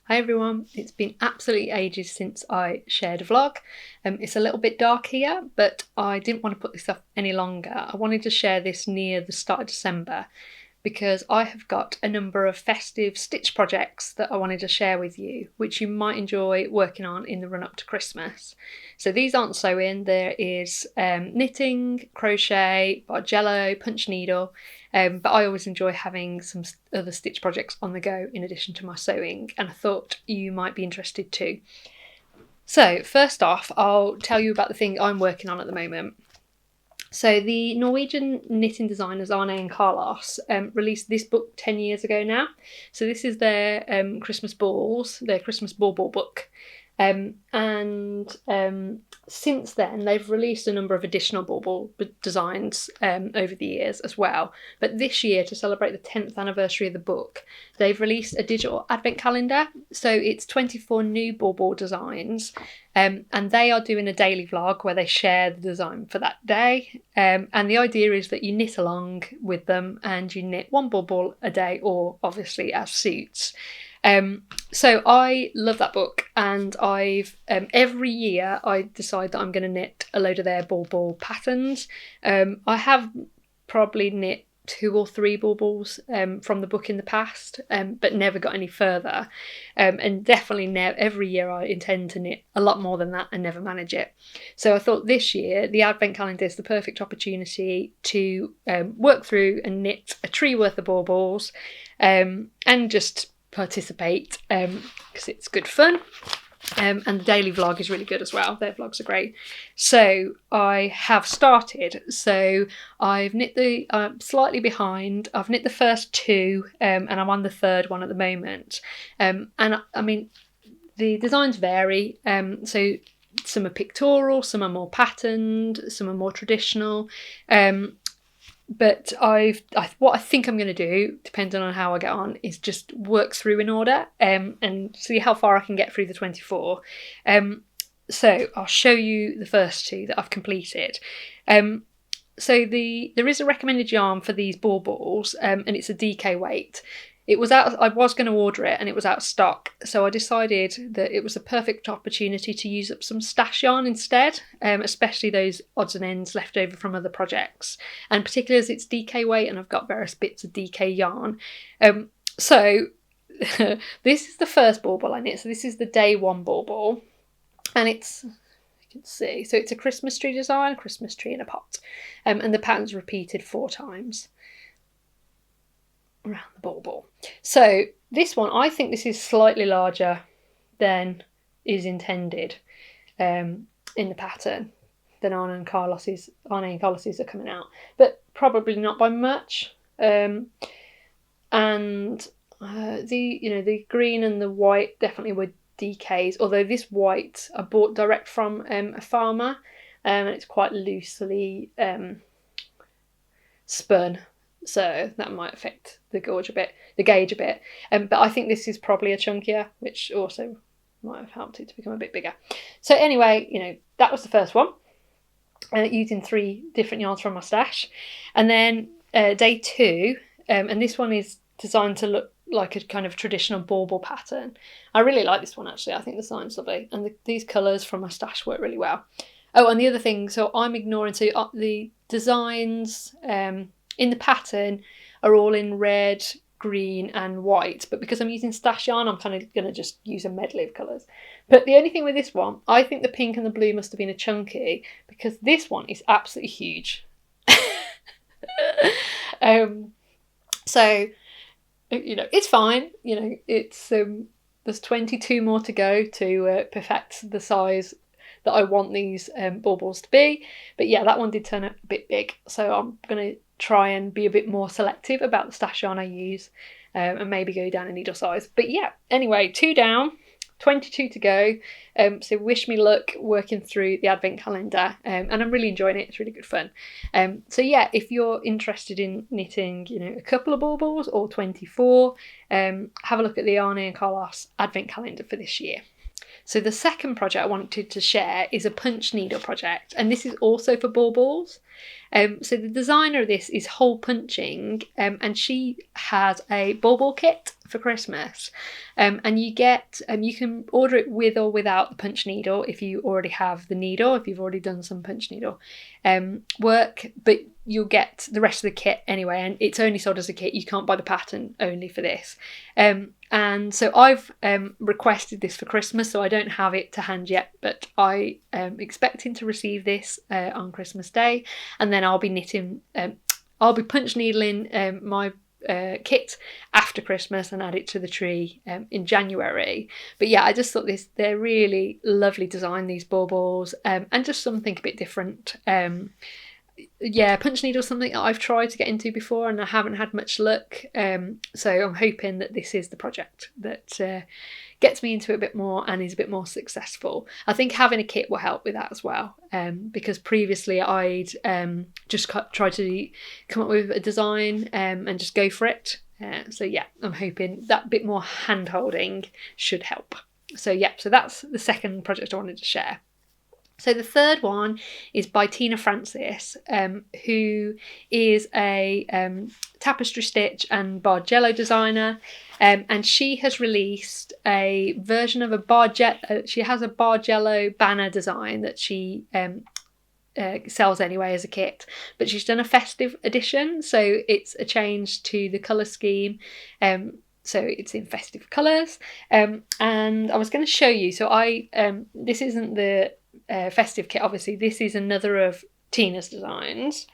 Hi everyone, it's been absolutely ages since I shared a vlog. It's a little bit dark here, but I didn't want to put this up any longer. I wanted to share this near the start of December because I have got a number of festive stitch projects that I wanted to share with you, which you might enjoy working on in the run up to Christmas. So these aren't sewing, there is knitting, crochet, Bargello, punch needle, but I always enjoy having some other stitch projects on the go in addition to my sewing, and I thought you might be interested too. So first off, I'll tell you about the thing I'm working on at the moment. So the Norwegian knitting designers Arne and Carlos released this book 10 years ago now. So this is their Christmas balls, their Christmas bauble book. Since then they've released a number of additional bauble designs over the years as well. But this year, to celebrate the 10th anniversary of the book, they've released a digital advent calendar. So it's 24 new bauble designs, and they are doing a daily vlog where they share the design for that day. And the idea is that you knit along with them and you knit one bauble a day, or obviously as suits. So I love that book, and I've every year I decide that I'm going to knit a load of their bauble patterns. I have probably knit 2 or 3 baubles from the book in the past, but never got any further. And definitely every year I intend to knit a lot more than that and never manage it. So I thought this year the advent calendar is the perfect opportunity to work through and knit a tree worth of baubles, and just participate because it's good fun. And the daily vlog is really good as well. Their vlogs are great. So I have started. So I've knit slightly behind. I've knit the first 2, and I'm on the 3rd one at the moment. And I mean, the designs vary. So some are pictorial, some are more patterned, some are more traditional. But what I think I'm going to do, depending on how I get on, is just work through in order and see how far I can get through the 24. So I'll show you the first 2 that I've completed. So there is a recommended yarn for these baubles, and it's a DK weight. It was out. I was going to order it, and it was out of stock. So I decided that it was a perfect opportunity to use up some stash yarn instead, especially those odds and ends left over from other projects, and particularly as it's DK weight, and I've got various bits of DK yarn. So this is the first bauble I knit. So this is the day 1 bauble, and it's, you can see, so it's a Christmas tree design, a Christmas tree in a pot, and the pattern's repeated 4 times around the bauble. So this one, I think this is slightly larger than is intended in the pattern than Arne and Carlos's are coming out, but probably not by much. The green and the white definitely were DKs, although this white I bought direct from a farmer, and it's quite loosely spun. So that might affect the gauge a bit. But I think this is probably a chunkier, which also might have helped it to become a bit bigger. So anyway, that was the first one, using 3 different yarns from my stash. And then day 2, and this one is designed to look like a kind of traditional bauble pattern. I really like this one, actually. I think the design's lovely, and these colours from my stash work really well. Oh, and the other thing, so I'm ignoring, so the designs in the pattern are all in red, green and white, but because I'm using stash yarn, I'm kind of going to just use a medley of colours. But the only thing with this one, I think the pink and the blue must have been a chunky, because this one is absolutely huge. So, it's fine. It's there's 22 more to go to perfect the size that I want these baubles to be. But yeah, that one did turn out a bit big, so I'm going to try and be a bit more selective about the stash yarn I use, and maybe go down a needle size. But yeah, anyway, 2 down, 22 to go. So wish me luck working through the advent calendar, and I'm really enjoying it. It's really good fun. So yeah, if you're interested in knitting, a couple of baubles or 24, have a look at the Arne and Carlos advent calendar for this year. So the second project I wanted to share is a punch needle project, and this is also for baubles. So the designer of this is Hole Punching, and she has a bauble kit for Christmas, and you can order it with or without the punch needle if you already have the needle, if you've already done some punch needle work, but you'll get the rest of the kit anyway, and it's only sold as a kit. You can't buy the pattern only for this. And so I've requested this for Christmas, so I don't have it to hand yet, but I am expecting to receive this on Christmas Day, and then I'll be knitting, I'll be punch needling my kit after Christmas and add it to the tree in January. But yeah, I just thought they're really lovely design, these baubles, and just something a bit different. Punch needle is something that I've tried to get into before and I haven't had much luck, so I'm hoping that this is the project that gets me into it a bit more and is a bit more successful. I think having a kit will help with that as well, because previously I'd just tried to come up with a design and just go for it. So yeah, I'm hoping that bit more hand holding should help. So yeah, so that's the second project I wanted to share. So the third one is by Tina Francis, who is a tapestry stitch and Bargello designer, and she has released a version of a Bargello. She has a Bargello Banner design that she sells anyway as a kit, but she's done a festive edition, so it's a change to the colour scheme. So it's in festive colours, and I was going to show you. So this isn't the festive kit, obviously. This is another of Tina's designs,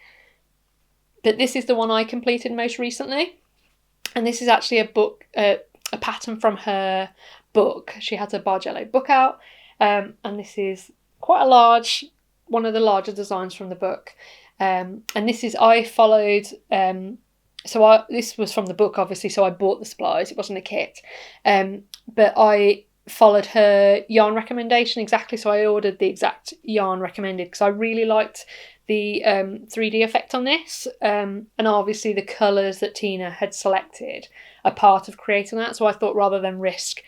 but this is the one I completed most recently, and this is actually a pattern from her book. She has a Bargello book out, and this is quite a large, one of the larger designs from the book, and this is, I followed, this was from the book obviously, so I bought the supplies, it wasn't a kit, but I followed her yarn recommendation exactly, so I ordered the exact yarn recommended because I really liked the 3D effect on this, and obviously the colours that Tina had selected are part of creating that, so I thought rather than risk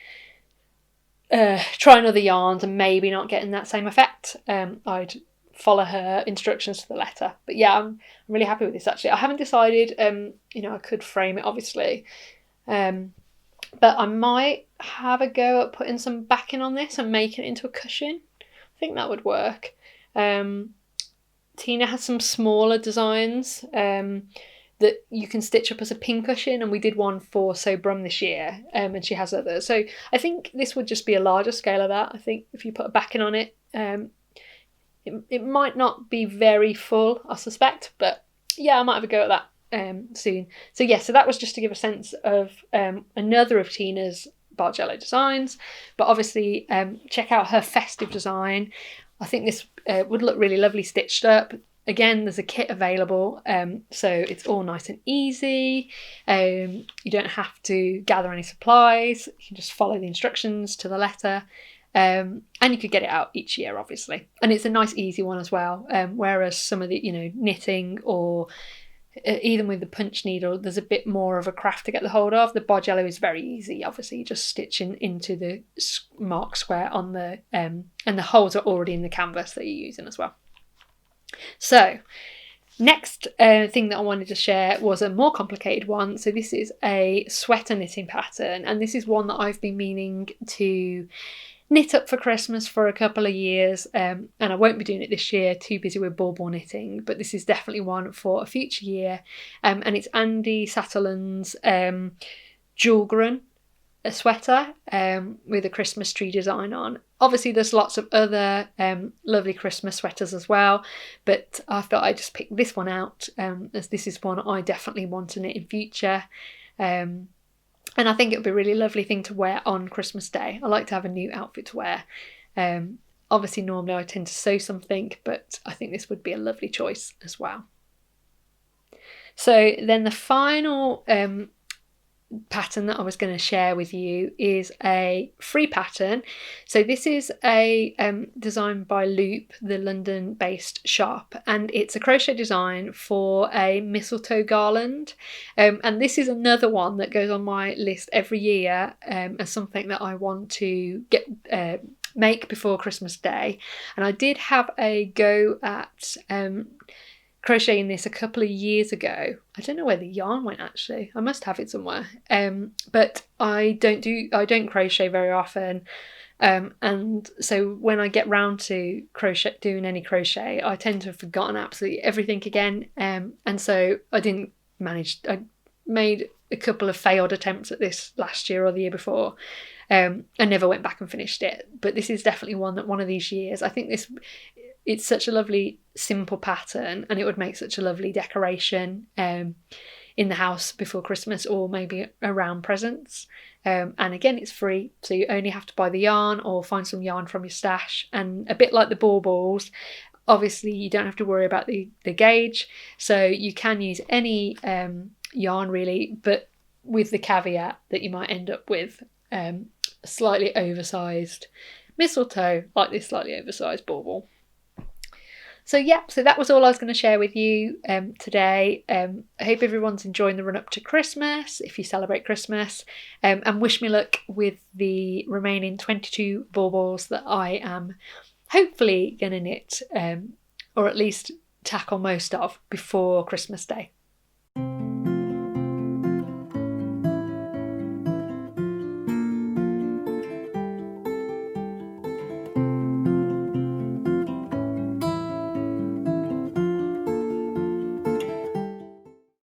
trying other yarns and maybe not getting that same effect, I'd follow her instructions to the letter. But yeah, I'm really happy with this actually. I haven't decided, I could frame it obviously, but I might have a go at putting some backing on this and making it into a cushion. I think that would work. Tina has some smaller designs that you can stitch up as a pincushion, and we did one for So Brum this year, and she has others. So I think this would just be a larger scale of that. I think if you put a backing on it, it might not be very full, I suspect, but yeah, I might have a go at that soon. So yeah, so that was just to give a sense of another of Tina's Bargello designs, but obviously check out her festive design. I think this would look really lovely stitched up. Again, there's a kit available, so it's all nice and easy. You don't have to gather any supplies, you can just follow the instructions to the letter, and you could get it out each year obviously, and it's a nice easy one as well, whereas some of the knitting or even with the punch needle, there's a bit more of a craft to get the hold of. The Bargello is very easy, obviously, just stitching into the mark square on the and the holes are already in the canvas that you're using as well. So next thing that I wanted to share was a more complicated one. So this is a sweater knitting pattern, and this is one that I've been meaning to knit up for Christmas for a couple of years, and I won't be doing it this year, too busy with bauble knitting, but this is definitely one for a future year, and it's Andy Sutherland's Julgren sweater with a Christmas tree design on. Obviously there's lots of other lovely Christmas sweaters as well, but I thought I'd just pick this one out, as this is one I definitely want to knit in future. And I think it would be a really lovely thing to wear on Christmas Day. I like to have a new outfit to wear. Obviously, normally I tend to sew something, but I think this would be a lovely choice as well. So then the final pattern that I was going to share with you is a free pattern. So this is a design by Loop, the London-based shop, and it's a crochet design for a mistletoe garland, and this is another one that goes on my list every year as something that I want to get make before Christmas Day. And I did have a go at crocheting this a couple of years ago. I don't know where the yarn went actually. I must have it somewhere. But I don't crochet very often. And so when I get round to doing any crochet, I tend to have forgotten absolutely everything again. And so I made a couple of failed attempts at this last year or the year before. I never went back and finished it. But this is definitely one of these years. I think it's such a lovely simple pattern, and it would make such a lovely decoration in the house before Christmas, or maybe around presents. And again, it's free, so you only have to buy the yarn or find some yarn from your stash. And a bit like the baubles, obviously you don't have to worry about the gauge, so you can use any yarn really, but with the caveat that you might end up with a slightly oversized mistletoe, like this slightly oversized bauble. So that was all I was going to share with you today. I hope everyone's enjoying the run up to Christmas, if you celebrate Christmas, and wish me luck with the remaining 22 baubles that I am hopefully going to knit, or at least tackle most of before Christmas Day.